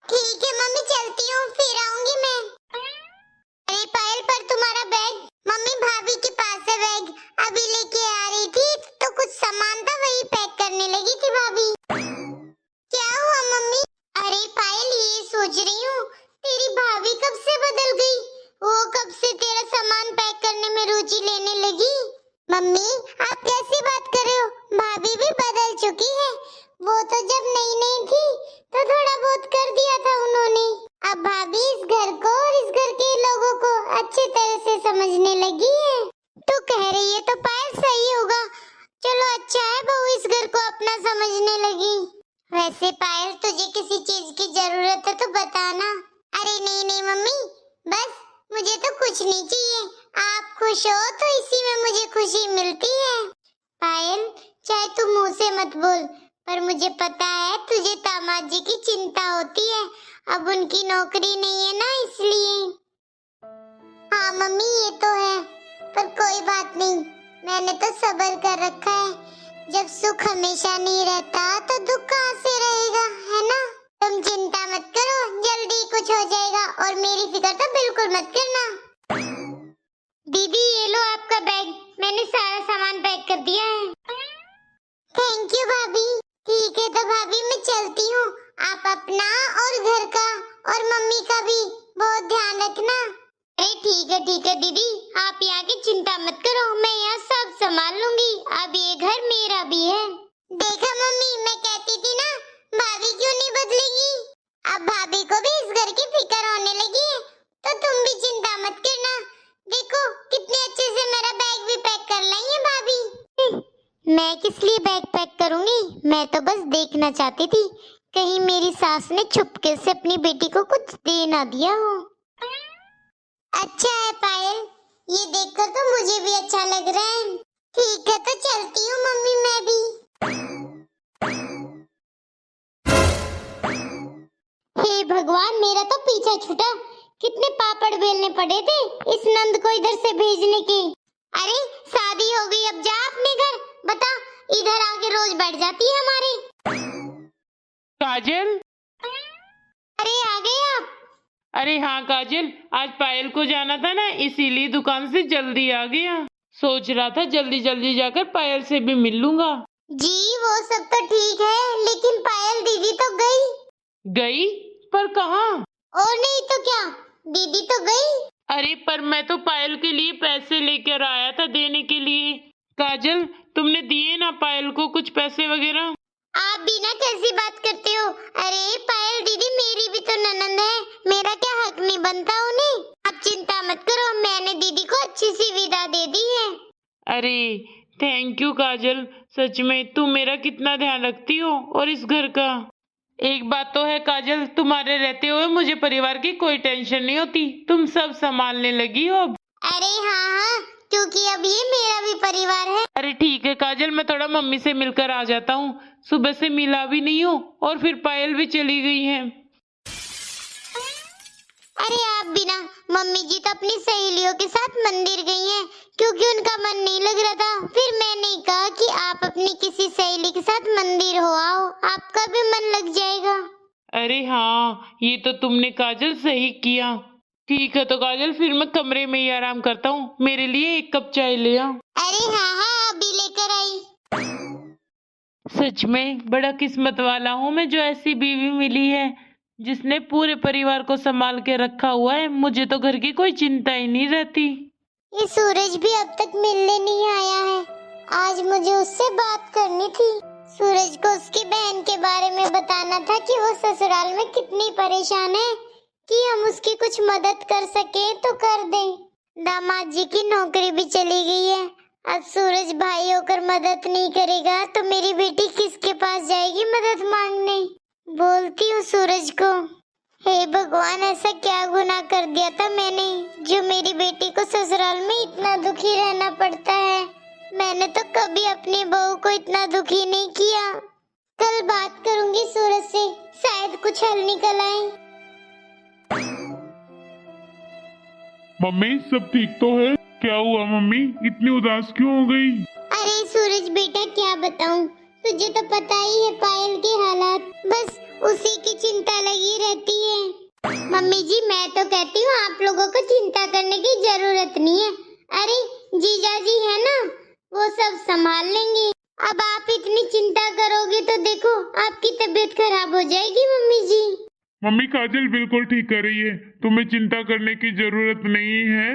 ठीक है मम्मी, चलती हूँ, फिर आऊंगी मैं। अरे पायल, पर तुम्हारा बैग? मम्मी भाभी के पास है बैग, अभी लेके आ रही थी तो कुछ सामान था वही पैक करने लगी थी भाभी। क्या हुआ मम्मी? अरे पायल, ये सोच रही हूँ तेरी भाभी कब से बदल गई, वो कब से तेरा सामान पैक करने में रुचि लेने लगी। मम्मी आप कैसी बात कर रहे हो, भाभी भी बदल चुकी है। वो तो जब नई नई थी तो थोड़ा बहुत कर दिया था उन्होंने, अब भाभी इस घर को और इस घर के लोगों को अच्छी तरह से समझने लगी है। तू कह रही है तो पायल सही होगा, चलो अच्छा है बहू इस घर को अपना समझने लगी। वैसे पायल तुझे किसी चीज की जरूरत है तो बताना। अरे नहीं नहीं मम्मी, बस मुझे तो कुछ नहीं चाहिए, आप खुश हो तो इसी में मुझे खुशी मिलती है। पायल चाहे तू मुंह से मत बोल, पर मुझे पता है तुझे दामाद जी की चिंता होती है, अब उनकी नौकरी नहीं है ना इसलिए। हाँ मम्मी ये तो है, पर कोई बात नहीं, मैंने तो सब्र कर रखा है। जब सुख हमेशा नहीं रहता तो दुख कहाँ से रहेगा, है ना। तुम चिंता मत करो, जल्दी कुछ हो जाएगा, और मेरी फिक्र तो बिल्कुल मत करना। दीदी ये लो आपका बैग, मैंने सारा सामान पैक कर दिया है। थैंक यू भाभी। ठीक है तो भाभी मैं चलती हूँ, आप अपना और घर का और मम्मी का भी बहुत ध्यान रखना। अरे ठीक है दीदी, आप यहाँ की चिंता मत करो, मैं यहाँ सब संभाल लूंगी, अब ये घर मेरा भी है। देखा मम्मी, मैं कहती थी ना भाभी क्यों नहीं बदलेगी, अब भाभी को भी इस घर की फिक्र होने लगी है, तो तुम भी चिंता मत करना। देखो कितने अच्छे से मेरा बैग भी पैक कर लाई है भाभी। मैं किस लिए बैग पैक करूंगी, मैं तो बस देखना चाहती थी कहीं मेरी सास ने चुपके से अपनी बेटी को कुछ दे ना दिया हो। अच्छा है पायल, ये देखकर तो मुझे भी अच्छा लग रहा है। ठीक है तो चलती हूँ मम्मी मैं भी। हे भगवान, मेरा तो पीछा छूटा, कितने पापड़ बेलने पड़े थे इस नंद को इधर से भेजने के। अरे शादी हो गई, अब जा अपने घर, बता इधर आके रोज बैठ जाती है हमारे। काजल, अरे आ गए आप? अरे हाँ काजल, आज पायल को जाना था ना, इसीलिए दुकान से जल्दी आ गया। सोच रहा था जल्दी जल्दी जाकर पायल से भी मिल लूंगा। जी वो सब तो ठीक है, लेकिन पायल दीदी तो गई। गई? पर कहाँ? और नहीं तो क्या, दीदी तो गई। अरे पर मैं तो पायल के लिए पैसे लेकर आया था देने के लिए। काजल, तुमने दिए ना पायल को कुछ पैसे वगैरह? आप भी ना कैसी बात करते हो, अरे पायल दीदी मेरी भी तो ननंद है, मेरा क्या हक नहीं बनता उन्हें। आप चिंता मत करो, मैंने दीदी को अच्छी सी विदा दे दी है। अरे थैंक यू काजल, सच में तुम मेरा कितना ध्यान रखती हो और इस घर का। एक बात तो है काजल, तुम्हारे रहते हुए मुझे परिवार की कोई टेंशन नहीं होती, तुम सब संभालने लगी हो अब। अरे हाँ, क्योंकि अब ये मेरा भी परिवार है। अरे ठीक है काजल, मैं थोड़ा मम्मी से मिलकर आ जाता हूँ, सुबह से मिला भी नहीं हूँ और फिर पायल भी चली गई है। अरे आप भी ना, मम्मी जी तो अपनी सहेलियों के साथ मंदिर गई हैं, क्योंकि उनका मन नहीं लग रहा था, फिर मैंने कहा कि आप अपनी किसी सहेली के साथ मंदिर हो आओ, आपका भी मन लग जाएगा। अरे हाँ, ये तो तुमने काजल सही किया। ठीक है तो काजल, फिर मैं कमरे में ही आराम करता हूँ, मेरे लिए एक कप चाय ले आ। अरे हाँ अभी लेकर आई। सच में बड़ा किस्मत वाला हूँ मैं जो ऐसी बीवी मिली है जिसने पूरे परिवार को संभाल के रखा हुआ है, मुझे तो घर की कोई चिंता ही नहीं रहती। ये सूरज भी अब तक मिलने नहीं आया है, आज मुझे उससे बात करनी थी। सूरज को उसकी बहन के बारे में बताना था कि वो ससुराल में कितनी परेशान है, कि हम उसकी कुछ मदद कर सके तो कर दें। दामाद जी की नौकरी भी चली गई है, अब सूरज भाई होकर मदद नहीं करेगा तो मेरी बेटी किसके पास जाएगी मदद मांगने। बोलती हूँ सूरज को, हे भगवान ऐसा क्या गुनाह कर दिया था मैंने जो मेरी बेटी को ससुराल में इतना दुखी रहना पड़ता है। मैंने तो कभी अपनी बहू को इतना दुखी नहीं किया। कल बात करूंगी सूरज से, शायद कुछ हल निकल आए। मम्मी सब ठीक तो है? क्या हुआ मम्मी, इतनी उदास क्यों हो गई? अरे सूरज बेटा क्या बताऊं, तुझे तो पता ही है पायल के हालात, बस उसी की चिंता लगी रहती मम्मी जी मैं तो कहती हूँ आप लोगों को चिंता करने की जरूरत नहीं है। अरे जीजा जी है ना, वो सब संभाल लेंगे। अब आप इतनी चिंता करोगे तो देखो आपकी तबीयत खराब हो जाएगी मम्मी जी। मम्मी काजल बिल्कुल ठीक कर रही है, तुम्हें चिंता करने की जरूरत नहीं है।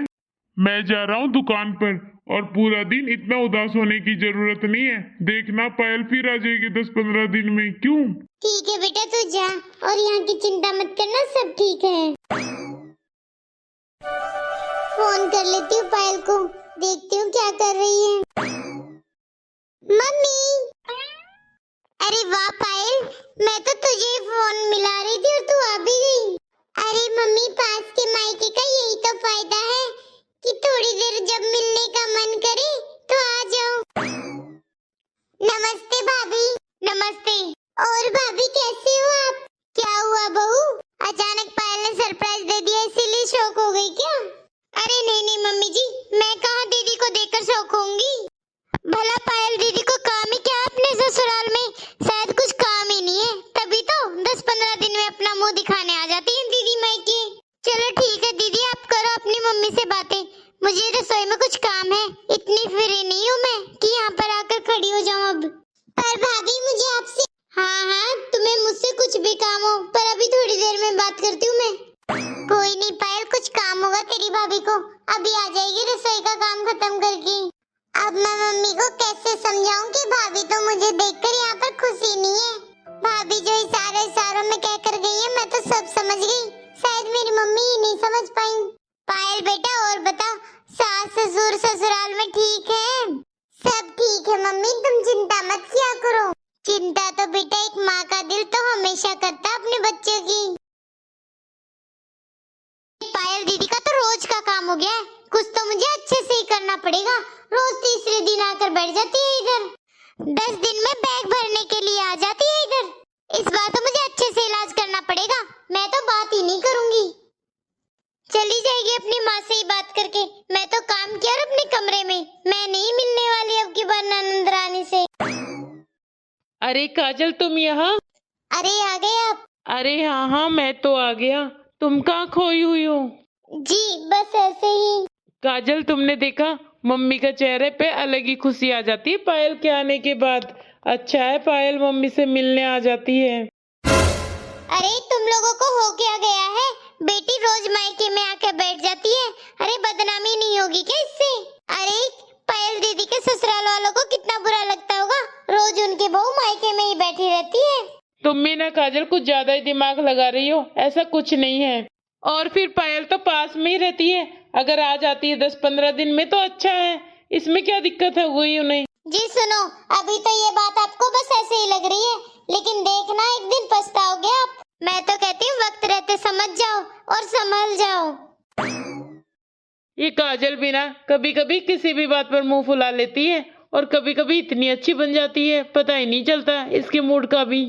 मैं जा रहा हूँ दुकान पर, और पूरा दिन इतना उदास होने की जरूरत नहीं है। देखना पायल फिर आ जाएगी 10-15 दिन में। क्यों? ठीक है बेटा तू जा, और यहाँ की चिंता मत करना, सब ठीक है। फोन कर लेती हूँ पायल को, देखती हूँ क्या कर रही है। मम्मी। अरे वाह पायल, मैं तो तुझे फोन मिला रही थी और तू आ भी गई। अरे मम्मी पास के मायके का यही तो फायदा है कि थोड़ी देर जब मिलने का मन करे तो आ जाओ। नमस्ते भाभी। नमस्ते। और भाभी कैसे हो आप? क्या हुआ बहू, अचानक पायल ने सरप्राइज दे दिया इसीलिए शौक हो गई क्या? अरे नहीं नहीं मम्मी जी, मैं कहाँ दीदी को देखकर शौक होंगी। भला पायल दीदी को काम ही क्या अपने ससुराल में? शायद कुछ काम ही नहीं है, तभी तो 10-15 दिन में अपना मुंह दिखाने आ जाती है दीदी मायके। चलो ठीक है दीदी, आप करो अपनी मम्मी से बातें, मुझे रसोई में कुछ काम है। इतनी फ्री नहीं हूँ मैं कि यहाँ पर आकर खड़ी हो जाऊँ अब। पर भाभी मुझे आपसे। हाँ तुम्हें मुझसे कुछ भी काम हो, पर अभी थोड़ी देर में बात करती हूँ मैं। कोई नहीं पायल, कुछ काम होगा तेरी भाभी को, अभी आ जाएगी रसोई का काम खत्म करके। अब मैं मम्मी को कैसे समझाऊं कि भाभी तो मुझे देखकर यहाँ पर खुशी नहीं है। भाभी जो इशारों में कह कर गई है मैं तो सब समझ गई, शायद मेरी मम्मी ही नहीं समझ पाई। पायल बेटा और बता, सास ससुर ससुराल में ठीक है? सब ठीक है मम्मी, तुम चिंता मत किया करो। चिंता तो बेटा एक माँ का दिल तो हमेशा करता अपने बच्चों की। पायल दीदी का तो रोज का काम हो गया है, कुछ तो मुझे अच्छे से ही करना पड़ेगा। रोज तीसरे दिन आकर बैठ जाती है इधर, 10 दिन में बैग भरने के लिए आ जाती है इधर। इस बार तो मुझे अच्छे से इलाज करना पड़ेगा, मैं तो बात ही नहीं करूंगी। चली जाएगी अपनी माँ से ही बात करके। मैं तो काम किया और अपने कमरे में, मैं नहीं मिलने वाली अब की बार ननद रानी से। अरे काजल तुम यहाँ? अरे आ गए आप? अरे हाँ मैं तो आ गया। तुम कहाँ खोई हुई हो? जी बस ऐसे ही। काजल तुमने देखा, मम्मी का चेहरे पे अलग ही खुशी आ जाती है पायल के आने के बाद। अच्छा है पायल मम्मी से मिलने आ जाती है। अरे तुम लोगों को हो क्या गया है? बेटी रोज मायके में आके बैठ जाती है, अरे बदनामी नहीं होगी क्या इससे? अरे पायल दीदी के ससुराल वालों को कितना बुरा लगता होगा, रोज उनकी बहू मायके में ही बैठी रहती है। तुम भी ना काजल कुछ ज्यादा ही दिमाग लगा रही हो, ऐसा कुछ नहीं है। और फिर पायल तो पास में ही रहती है, अगर आ जाती है 10-15 दिन में तो अच्छा है, इसमें क्या दिक्कत है हुई उन्हें। जी सुनो, अभी तो ये बात आपको बस ऐसे ही लग रही है, लेकिन देखना एक दिन पछताओगे आप। मैं तो कहती हूँ वक्त रहते समझ जाओ और संभल जाओ। ये काजल भी ना कभी कभी किसी भी बात पर मुंह फुला लेती है, और कभी कभी इतनी अच्छी बन जाती है, पता ही नहीं चलता इसके मूड का भी।